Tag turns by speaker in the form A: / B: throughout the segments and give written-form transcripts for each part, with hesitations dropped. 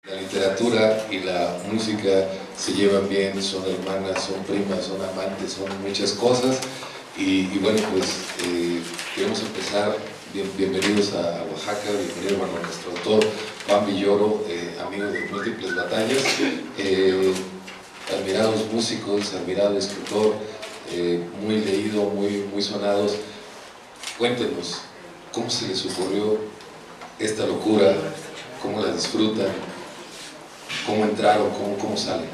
A: La literatura y la música se llevan bien, son hermanas, son primas, son amantes, son muchas cosas. Y bueno, pues queremos empezar. Bienvenidos a Oaxaca, bienvenido a nuestro autor Juan Villoro, amigo de múltiples batallas, admirados músicos, admirado escritor, muy leído, muy sonados. Cuéntenos, ¿cómo se les ocurrió esta locura? ¿Cómo la disfrutan? ¿Cómo entraron? ¿Cómo salen?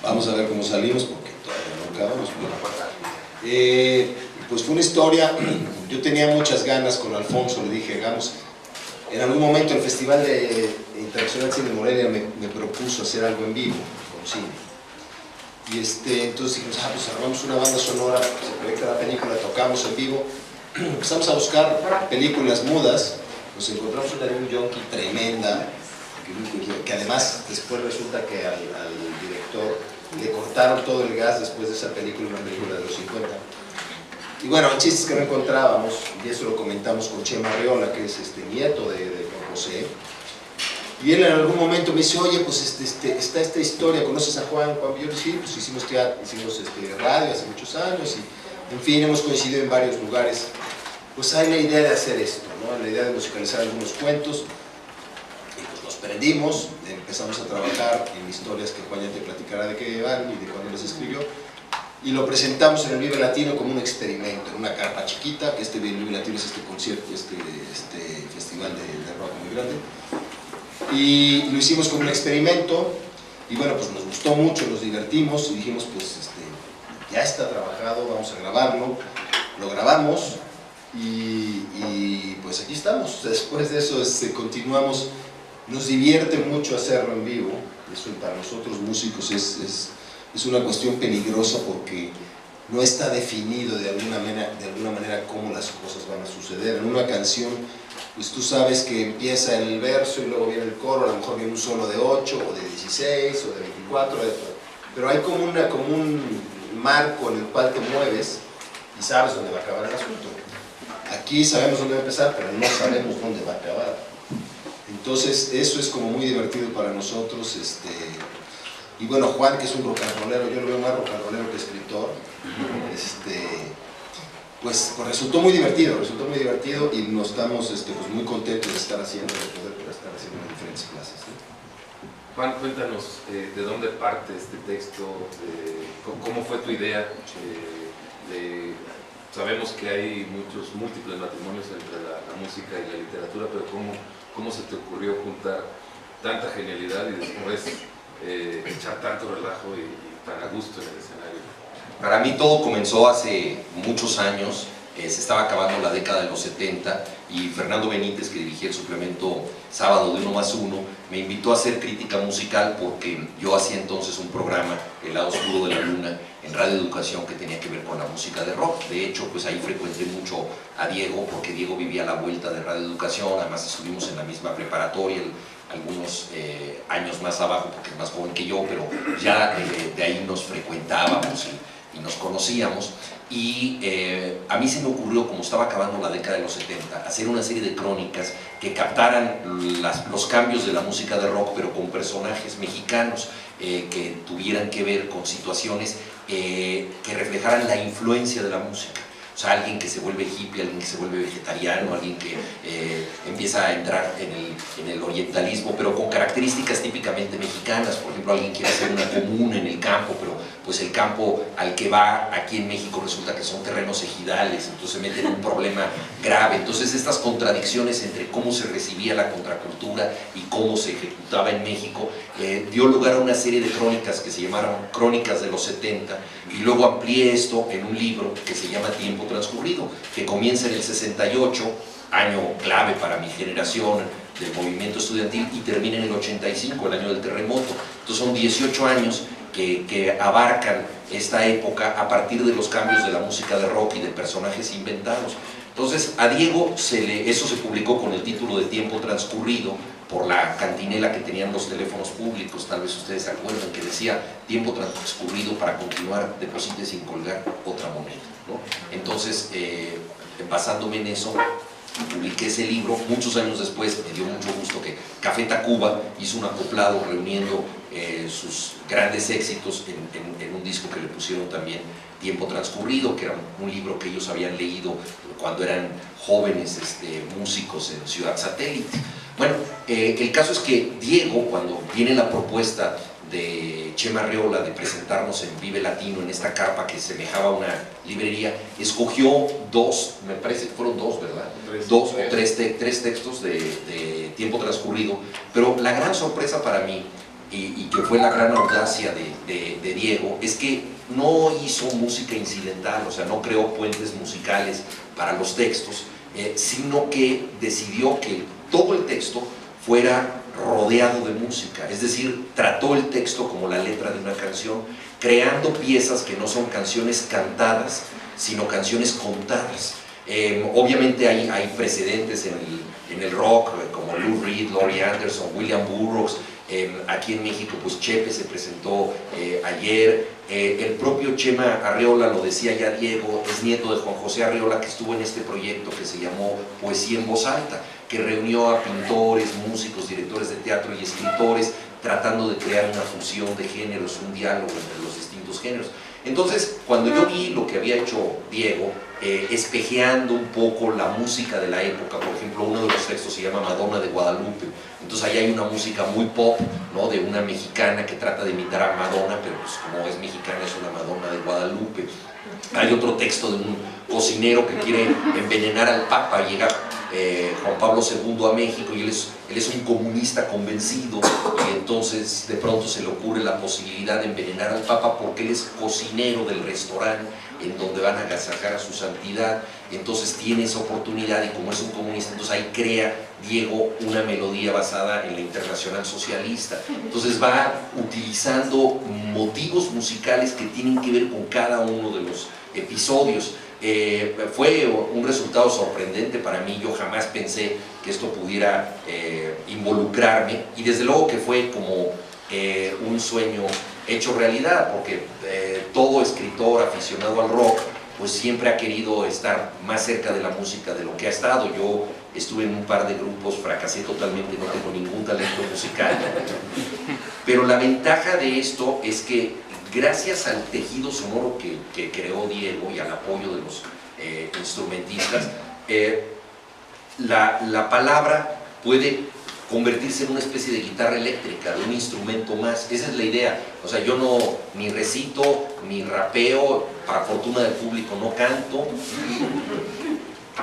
B: Vamos a ver cómo salimos porque todavía no acabamos. Pues fue una historia. Yo tenía muchas ganas con Alfonso, le dije, hagamos. En algún momento el Festival de Internacional de Cine de Morelia me propuso hacer algo en vivo con cine. Y entonces dijimos, pues armamos una banda sonora, se proyecta la película, tocamos en vivo. Empezamos a buscar películas mudas, nos encontramos una de un yonki tremenda, que además después resulta que al director le cortaron todo el gas después de esa película, una película de los 50. Y bueno, chistes que no encontrábamos, y eso lo comentamos con Chema Arriola, que es nieto de Juan José. Y él en algún momento me dice, oye, pues está esta historia, ¿conoces a Juan Villoro? Sí, pues hicimos teatro, hicimos radio hace muchos años, y en fin, hemos coincidido en varios lugares. Pues hay la idea de hacer esto, ¿no? La idea de musicalizar algunos cuentos. Prendimos, empezamos a trabajar en historias que Juan ya te platicará de qué van y de cuándo las escribió, y lo presentamos en el Vive Latino como un experimento, en una carpa chiquita, que este Vive Latino es este concierto, este festival de rock muy grande, y lo hicimos como un experimento, y bueno, pues nos gustó mucho, nos divertimos, y dijimos, pues ya está trabajado, vamos a grabarlo, lo grabamos, y pues aquí estamos. Después de eso continuamos. Nos divierte mucho hacerlo en vivo, eso para nosotros músicos es una cuestión peligrosa porque no está definido de alguna manera cómo las cosas van a suceder. En una canción, pues tú sabes que empieza el verso y luego viene el coro, a lo mejor viene un solo de 8 o de 16 o de 24, pero hay como un marco en el cual te mueves y sabes dónde va a acabar el asunto. Aquí sabemos dónde va a empezar, pero no sabemos dónde va a acabar. Entonces eso es como muy divertido para nosotros, y bueno, Juan, que es un rock and rollero, yo lo veo más rock and rollero que escritor, pues resultó muy divertido y nos estamos pues muy contentos de estar haciendo, de poder estar haciendo en diferentes clases, ¿no?
C: Juan, cuéntanos de dónde parte este texto, cómo fue tu idea. Sabemos que hay múltiples matrimonios entre la música y la literatura, pero ¿cómo se te ocurrió juntar tanta genialidad y después echar tanto relajo y tan a gusto en el escenario?
D: Para mí todo comenzó hace muchos años. Se estaba acabando la década de los 70 y Fernando Benítez, que dirigía el suplemento Sábado de 1 más 1, me invitó a hacer crítica musical porque yo hacía entonces un programa, El lado oscuro de la luna, en Radio Educación, que tenía que ver con la música de rock. De hecho, pues ahí frecuenté mucho a Diego, porque Diego vivía a la vuelta de Radio Educación, además estuvimos en la misma preparatoria, algunos años más abajo, porque es más joven que yo, pero ya de ahí nos frecuentábamos y nos conocíamos. Y a mí se me ocurrió, como estaba acabando la década de los 70, hacer una serie de crónicas que captaran los cambios de la música de rock, pero con personajes mexicanos que tuvieran que ver con situaciones que reflejaran la influencia de la música. O sea, alguien que se vuelve hippie, alguien que se vuelve vegetariano, alguien que empieza a entrar en el orientalismo, pero con características típicamente mexicanas. Por ejemplo, alguien quiere hacer una comuna en el campo, pero pues el campo al que va aquí en México resulta que son terrenos ejidales, entonces se mete en un problema grave. Entonces estas contradicciones entre cómo se recibía la contracultura y cómo se ejecutaba en México dio lugar a una serie de crónicas que se llamaron Crónicas de los 70, y luego amplié esto en un libro que se llama Tiempo Transcurrido, que comienza en el 68, año clave para mi generación del movimiento estudiantil, y termina en el 85, el año del terremoto. Entonces son 18 años que abarcan esta época a partir de los cambios de la música de rock y de personajes inventados. Entonces a Diego eso se publicó con el título de Tiempo Transcurrido, por la cantinela que tenían los teléfonos públicos, tal vez ustedes se acuerdan, que decía tiempo transcurrido para continuar, deposite sin colgar otra moneda, ¿no? Entonces, basándome en eso, publiqué ese libro. Muchos años después me dio mucho gusto que Café Tacuba hizo un acoplado reuniendo sus grandes éxitos en un disco que le pusieron también Tiempo Transcurrido, que era un libro que ellos habían leído cuando eran jóvenes músicos en Ciudad Satélite. Bueno, el caso es que Diego, cuando viene la propuesta de Chema Arriola de presentarnos en Vive Latino en esta carpa que semejaba una librería, escogió dos, me parece que fueron dos, ¿verdad? Tres textos de Tiempo Transcurrido, pero la gran sorpresa para mí, y que fue la gran audacia de Diego, es que no hizo música incidental, o sea, no creó puentes musicales para los textos, sino que decidió que todo el texto fuera rodeado de música, es decir, trató el texto como la letra de una canción, creando piezas que no son canciones cantadas, sino canciones contadas. Obviamente hay precedentes en el rock, como Lou Reed, Laurie Anderson, William Burroughs. Aquí en México, pues Chepe se presentó ayer. El propio Chema Arriola, lo decía ya Diego, es nieto de Juan José Arriola, que estuvo en este proyecto que se llamó Poesía en Voz Alta, que reunió a pintores, músicos, directores de teatro y escritores, tratando de crear una fusión de géneros, un diálogo entre los distintos géneros. Entonces, cuando yo vi lo que había hecho Diego, espejeando un poco la música de la época, por ejemplo, uno de los textos se llama Madonna de Guadalupe, entonces ahí hay una música muy pop, ¿no?, de una mexicana que trata de imitar a Madonna, pero pues como es mexicana es una Madonna de Guadalupe. Hay otro texto de un cocinero que quiere envenenar al Papa. Llega Juan Pablo II a México y él es un comunista convencido, y entonces de pronto se le ocurre la posibilidad de envenenar al Papa porque él es cocinero del restaurante en donde van a agasajar a su santidad. Entonces tiene esa oportunidad, y como es un comunista, entonces ahí crea Diego una melodía basada en la Internacional Socialista. Entonces va utilizando motivos musicales que tienen que ver con cada uno de los episodios. Fue un resultado sorprendente para mí. Yo jamás pensé que esto pudiera involucrarme, y desde luego que fue como un sueño hecho realidad, porque todo escritor aficionado al rock pues siempre ha querido estar más cerca de la música de lo que ha estado. Yo estuve en un par de grupos, fracasé totalmente, no tengo ningún talento musical, pero la ventaja de esto es que gracias al tejido sonoro que creó Diego y al apoyo de los instrumentistas, la palabra puede convertirse en una especie de guitarra eléctrica, de un instrumento más. Esa es la idea. O sea, yo no ni recito, ni rapeo, para fortuna del público no canto,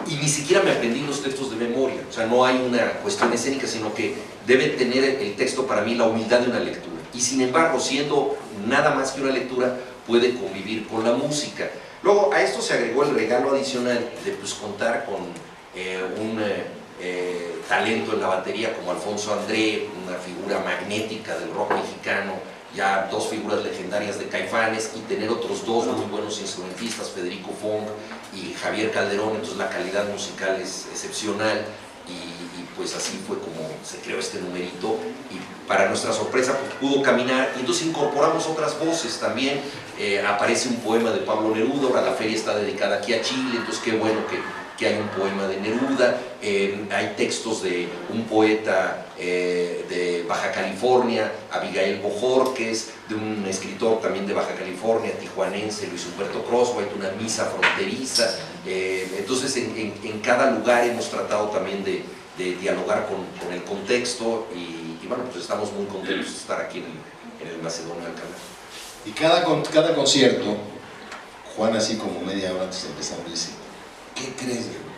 D: y ni siquiera me aprendí los textos de memoria. O sea, no hay una cuestión escénica, sino que debe tener el texto para mí la humildad de una lectura. Y sin embargo, siendo nada más que una lectura, puede convivir con la música. Luego, a esto se agregó el regalo adicional de pues contar con un talento en la batería como Alfonso André, una figura magnética del rock mexicano, ya dos figuras legendarias de Caifanes, y tener otros dos muy buenos instrumentistas, Federico Fong y Javier Calderón. Entonces la calidad musical es excepcional, y pues así fue como se creó este numerito, y para nuestra sorpresa pues pudo caminar, y entonces incorporamos otras voces también. Aparece un poema de Pablo Neruda. Ahora la feria está dedicada aquí a Chile, entonces qué bueno que hay un poema de Neruda. Hay textos de un poeta de Baja California, Abigail Bojorquez, de un escritor también de Baja California, tijuanense, Luis Humberto Croswhite, una misa fronteriza. Entonces en cada lugar hemos tratado también de dialogar con el contexto, y bueno, pues estamos muy contentos de estar aquí en el Macedonio Alcalá.
B: Y cada concierto, Juan, así como media hora antes de empezar, me dice: ¿qué crees, Diego?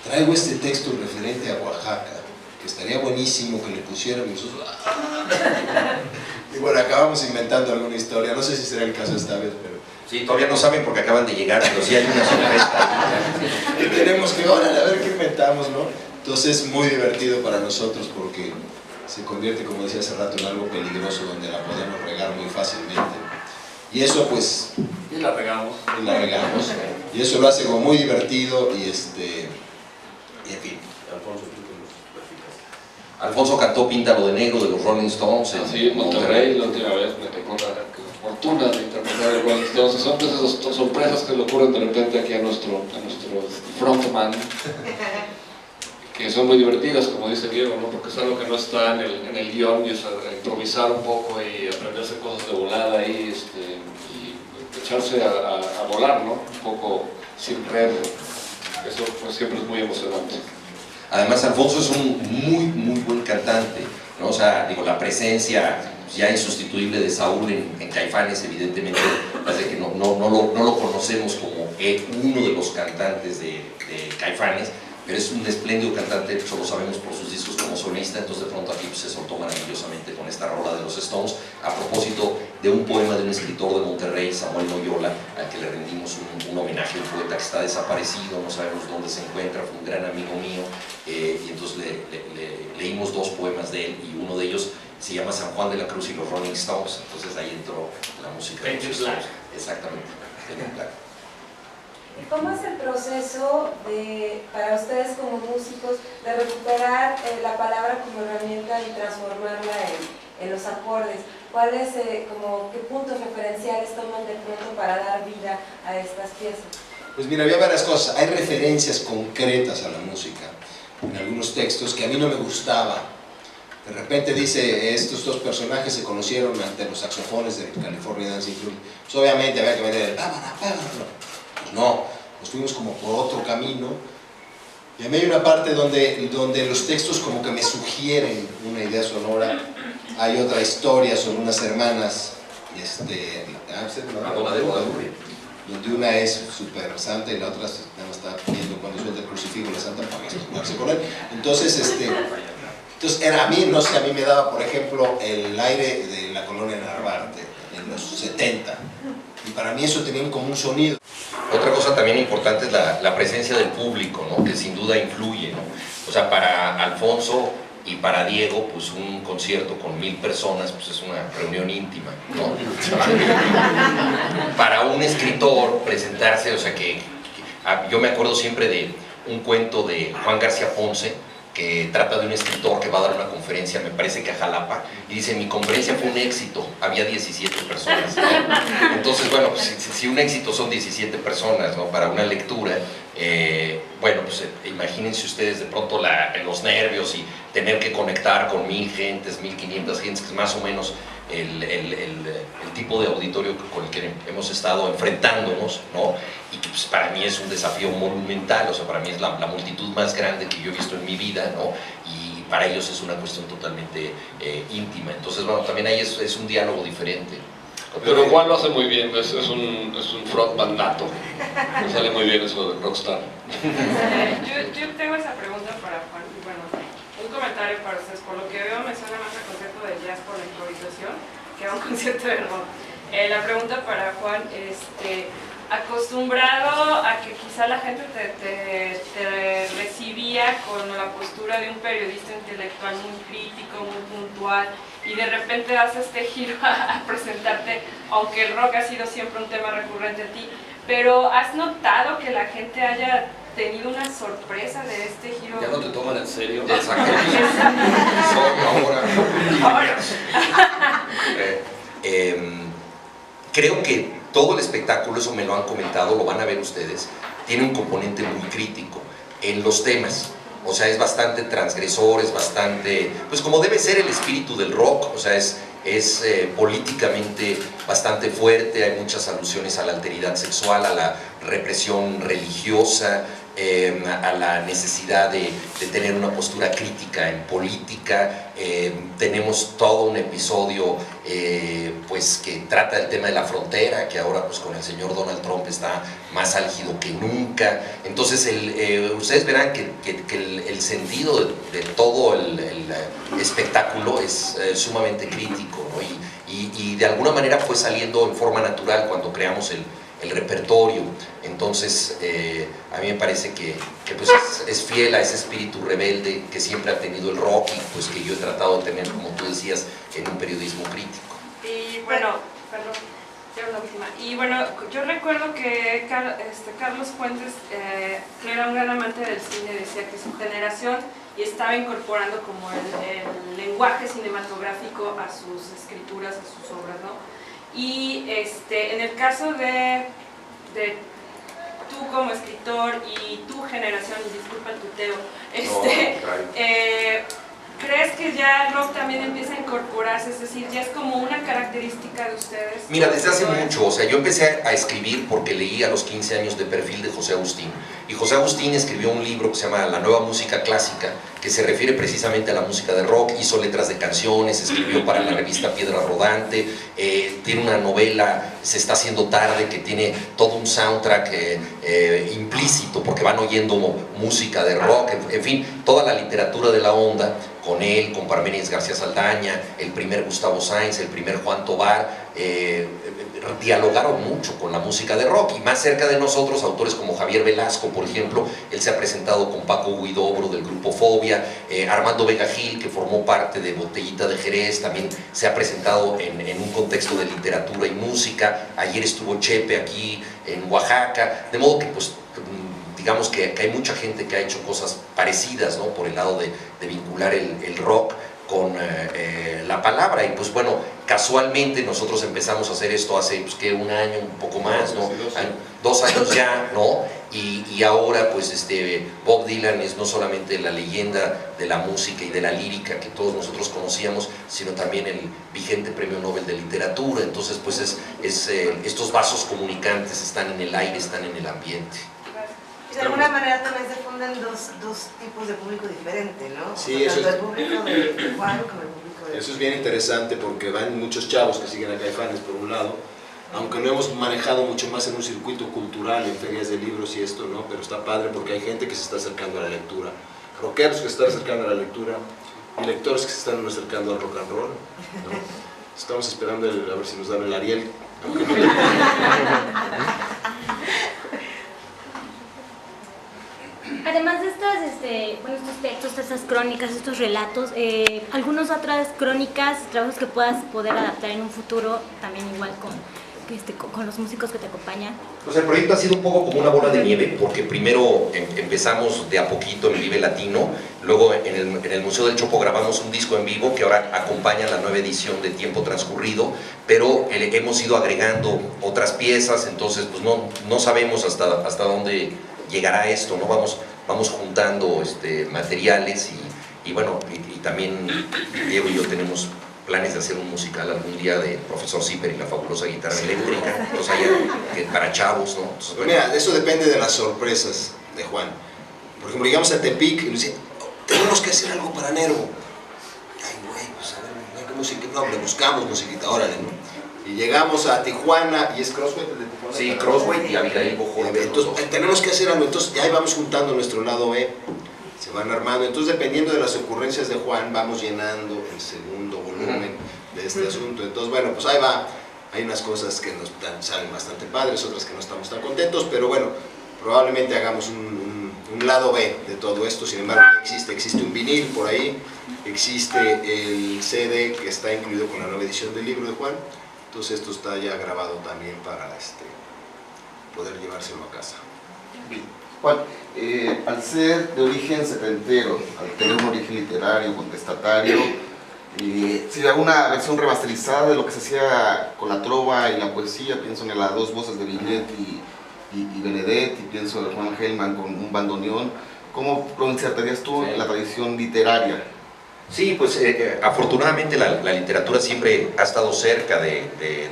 B: Traigo este texto referente a Oaxaca, que estaría buenísimo que le pusieran. Y nosotros, y bueno, acabamos inventando alguna historia. No sé si será el caso esta vez, pero
D: sí, todavía no saben porque acaban de llegar, pero sí hay una sorpresa.
B: y tenemos que, órale, a ver qué inventamos, ¿no? Entonces es muy divertido para nosotros, porque se convierte, como decía hace rato, en algo peligroso, donde la podemos regar muy fácilmente. Y eso pues...
E: Y la regamos.
B: Y eso lo hace como muy divertido, y en fin.
D: Alfonso cantó Píntalo de Negro de los Rolling Stones
E: Sí, en Monterrey. La última vez me tocó la fortuna de interpretar el Rolling Stones. Son de esas sorpresas que le ocurren de repente aquí a nuestro frontman. que son muy divertidas, como dice Diego, ¿no? Porque es algo que no está en el guión, y es a improvisar un poco y aprenderse cosas de volada ahí, y echarse a volar, ¿no? Un poco sin red. Eso pues siempre es muy emocionante.
D: Además, Alfonso es un muy buen cantante, ¿no? O sea, digo, la presencia ya insustituible de Saúl en Caifanes, evidentemente, hace que no lo conocemos como uno de los cantantes de Caifanes, pero es un espléndido cantante, solo sabemos por sus discos como solista. Entonces de pronto aquí pues, se soltó maravillosamente con esta rola de los Stones, a propósito de un poema de un escritor de Monterrey, Samuel Noyola, al que le rendimos un homenaje, un poeta que está desaparecido, no sabemos dónde se encuentra, fue un gran amigo mío, y entonces le leímos 2 poemas de él, y uno de ellos se llama San Juan de la Cruz y los Rolling Stones. Entonces ahí entró la música de los Stones. Exactamente, en Black.
F: ¿Y cómo es el proceso para ustedes como músicos de recuperar la palabra como herramienta y transformarla en los acordes? ¿Cuáles, qué puntos referenciales toman de pronto para dar vida a estas piezas?
B: Pues mira, había varias cosas. Hay referencias concretas a la música en algunos textos que a mí no me gustaba. De repente dice, estos 2 personajes se conocieron ante los saxofones de California Dancing Club. Pues obviamente había que meter el pues no, nos fuimos como por otro camino. Y a mí hay una parte donde los textos como que me sugieren una idea sonora. Hay otra historia sobre unas hermanas, donde una es súper santa y la otra nada más está viendo cuando suelta el crucifijo la santa para jugarse con él. Entonces, a mí me daba, por ejemplo, el aire de la colonia Narvarte en los 70. Y para mí eso tenía como un sonido.
D: Otra cosa también importante es la presencia del público, ¿no? Que sin duda influye, ¿no? O sea, para Alfonso y para Diego, pues un concierto con 1000 personas, pues es una reunión íntima, ¿no? Para un escritor presentarse, o sea yo me acuerdo siempre de un cuento de Juan García Ponce, que trata de un escritor que va a dar una conferencia, me parece que a Jalapa, y dice, mi conferencia fue un éxito, había 17 personas, ¿no? Entonces, bueno, pues, si un éxito son 17 personas, ¿no? Para una lectura, bueno, pues imagínense ustedes de pronto los nervios y tener que conectar con 1000 gentes, 1500 gentes, que es más o menos el tipo de auditorio con el que hemos estado enfrentándonos, ¿no? Y que pues, para mí es un desafío monumental, o sea, para mí es la multitud más grande que yo he visto en mi vida, ¿no? Y para ellos es una cuestión totalmente íntima. Entonces, bueno, también ahí es un diálogo diferente.
E: Pero Juan lo hace muy bien, es un frontman nato. Me sale muy bien eso de rockstar.
G: Yo tengo esa pregunta para Juan, y bueno, un comentario para ustedes. Por lo que veo me suena más al concepto de jazz por la improvisación que a un concierto de rock. La pregunta para Juan, acostumbrado a que quizá la gente te recibía con la postura de un periodista intelectual muy crítico, muy puntual, y de repente das este giro a presentarte, aunque el rock ha sido siempre un tema recurrente a ti, pero ¿has notado que la gente haya tenido una sorpresa de este giro?
E: Ya no te toman en serio.
D: Exactamente.
G: Ahora.
D: Creo que todo el espectáculo, eso me lo han comentado, lo van a ver ustedes, tiene un componente muy crítico en los temas. O sea, es bastante transgresor, es bastante, pues como debe ser el espíritu del rock, o sea, es políticamente bastante fuerte, hay muchas alusiones a la alteridad sexual, a la represión religiosa, a la necesidad de tener una postura crítica en política. Tenemos todo un episodio pues que trata del tema de la frontera, que ahora pues con el señor Donald Trump está más álgido que nunca. Entonces ustedes verán que el sentido de todo el espectáculo es sumamente crítico, ¿no? Y de alguna manera fue saliendo en forma natural cuando creamos el repertorio. Entonces a mí me parece que pues es fiel a ese espíritu rebelde que siempre ha tenido el rock y pues que yo he tratado de tener, como tú decías, en un periodismo crítico.
G: Y bueno, perdón, ya la última. Y bueno, yo recuerdo que Carlos Fuentes, que era un gran amante del cine, decía que su generación y estaba incorporando como el lenguaje cinematográfico a sus escrituras, a sus obras, ¿no? Y en el caso de tú como escritor y tu generación, y disculpa el tuteo, ¿crees que ya el rock también empieza a incorporarse? Es decir, ya es como una característica de ustedes.
D: Mira, desde hace mucho, o sea, yo empecé a escribir porque leí a los 15 años de Perfil de José Agustín. Y José Agustín escribió un libro que se llama La Nueva Música Clásica, que se refiere precisamente a la música de rock, hizo letras de canciones, escribió para la revista Piedra Rodante, tiene una novela, Se está haciendo tarde, que tiene todo un soundtrack implícito, porque van oyendo música de rock, en fin, toda la literatura de la onda, con él, con Parménides García Saldaña, el primer Gustavo Sainz, el primer Juan Tobar, dialogaron mucho con la música de rock, y más cerca de nosotros, autores como Javier Velasco, por ejemplo, él se ha presentado con Paco Huidobro del grupo Fobia, Armando Vega Gil, que formó parte de Botellita de Jerez, también se ha presentado en un contexto de literatura y música. Ayer estuvo Chepe aquí en Oaxaca, de modo que pues digamos que hay mucha gente que ha hecho cosas parecidas, ¿no? Por el lado de vincular el rock con la palabra. Y pues bueno, casualmente nosotros empezamos a hacer esto hace pues, que un año, un poco más, ¿no? 2 años ya, ¿no? Y ahora pues Bob Dylan es no solamente la leyenda de la música y de la lírica que todos nosotros conocíamos, sino también el vigente Premio Nobel de Literatura. Entonces pues estos vasos comunicantes están en el aire, están en el ambiente.
H: De alguna manera también se fundan dos tipos de público diferente, ¿no?
B: Sí,
H: o sea,
B: eso
H: tanto el público de Juan como el público de...
B: Eso es bien interesante porque van muchos chavos que siguen a Caifanes por un lado, aunque no hemos manejado mucho más en un circuito cultural, en ferias de libros y esto, ¿no? Pero está padre porque hay gente que se está acercando a la lectura, rockeros que se están acercando a la lectura y lectores que se están acercando al rock and roll, ¿no? Estamos esperando a ver si nos dan el Ariel.
I: Además de estos textos, estas crónicas, estos relatos, algunas otras crónicas, trabajos que puedas poder adaptar en un futuro, también igual con los músicos que te acompañan.
D: Pues el proyecto ha sido un poco como una bola de nieve, porque primero empezamos de a poquito en Vive Latino, luego en el Museo del Chopo grabamos un disco en vivo que ahora acompaña la nueva edición de Tiempo Transcurrido, pero hemos ido agregando otras piezas, entonces pues no sabemos hasta dónde llegará esto, ¿no? Vamos juntando materiales y bueno, y también Diego y yo tenemos planes de hacer un musical algún día de Profesor Zipper y la fabulosa guitarra eléctrica, o sea, para chavos, ¿no? Entonces, bueno.
B: Mira, eso depende de las sorpresas de Juan. Por ejemplo, llegamos a Tepic y nos dicen, tenemos que hacer algo para Nervo. Ay, güey, pues a ver, no hay que música, no, le buscamos musiquita, órale, ¿no? Y llegamos a Tijuana, y es Crossway el de Tijuana.
D: Sí, Crossway y Abigail Bojón.
B: Entonces, tenemos que hacer algo, entonces ya ahí vamos juntando nuestro lado B, se van armando, entonces dependiendo de las ocurrencias de Juan, vamos llenando el segundo volumen de este asunto. Entonces, bueno, pues ahí va, hay unas cosas que nos salen bastante padres, otras que no estamos tan contentos, pero bueno, probablemente hagamos un lado B de todo esto. Sin embargo, existe un vinil por ahí, existe el CD que está incluido con la nueva edición del libro de Juan. Entonces esto está ya grabado también para poder llevárselo a casa.
J: Juan, al ser de origen setentero, al tener un origen literario, contestatario, ¿sería una versión remasterizada de lo que se hacía con la trova y la poesía? Pienso en las dos voces de Vignette y Benedetti, pienso en Juan Gelman con un bandoneón. ¿Cómo lo insertarías tú en la tradición literaria?
D: Sí, pues afortunadamente la literatura siempre ha estado cerca de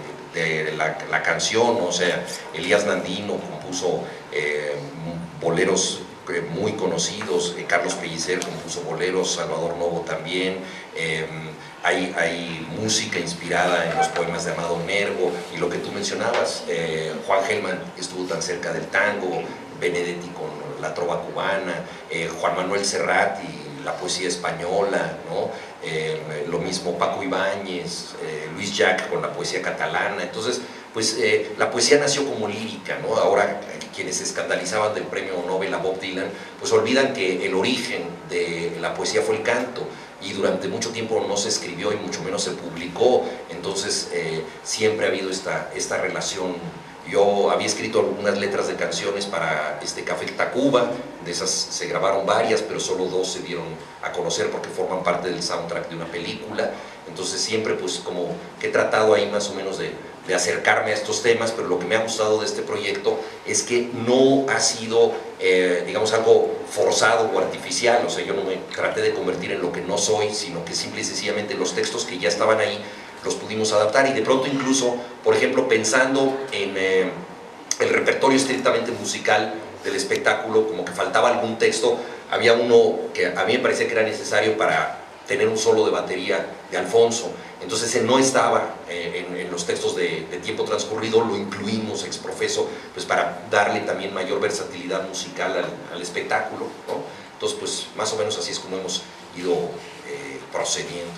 D: la canción, ¿no? O sea, Elías Nandino compuso boleros muy conocidos, Carlos Pellicer compuso boleros, Salvador Novo también, hay música inspirada en los poemas de Amado Nervo, y lo que tú mencionabas, Juan Gelman estuvo tan cerca del tango, Benedetti con la trova cubana, Juan Manuel Serrat y la poesía española, ¿no? Lo mismo Paco Ibáñez, Luis Llach con la poesía catalana. Entonces, pues la poesía nació como lírica, ¿no? Ahora quienes se escandalizaban del premio Nobel a Bob Dylan, pues olvidan que el origen de la poesía fue el canto, y durante mucho tiempo no se escribió y mucho menos se publicó. Entonces siempre ha habido esta relación Yo había escrito algunas letras de canciones para Café Tacuba, de esas se grabaron varias, pero solo 2 se dieron a conocer porque forman parte del soundtrack de una película. Entonces siempre pues como que he tratado ahí más o menos de acercarme a estos temas, pero lo que me ha gustado de este proyecto es que no ha sido, digamos, algo forzado o artificial. O sea, yo no me traté de convertir en lo que no soy, sino que simple y sencillamente los textos que ya estaban ahí los pudimos adaptar, y de pronto incluso, por ejemplo, pensando en el repertorio estrictamente musical del espectáculo, como que faltaba algún texto, había uno que a mí me parecía que era necesario para tener un solo de batería de Alfonso. Entonces ese no estaba en los textos de Tiempo Transcurrido, lo incluimos ex profeso, pues para darle también mayor versatilidad musical al espectáculo, ¿no? Entonces pues más o menos así es como hemos ido procediendo.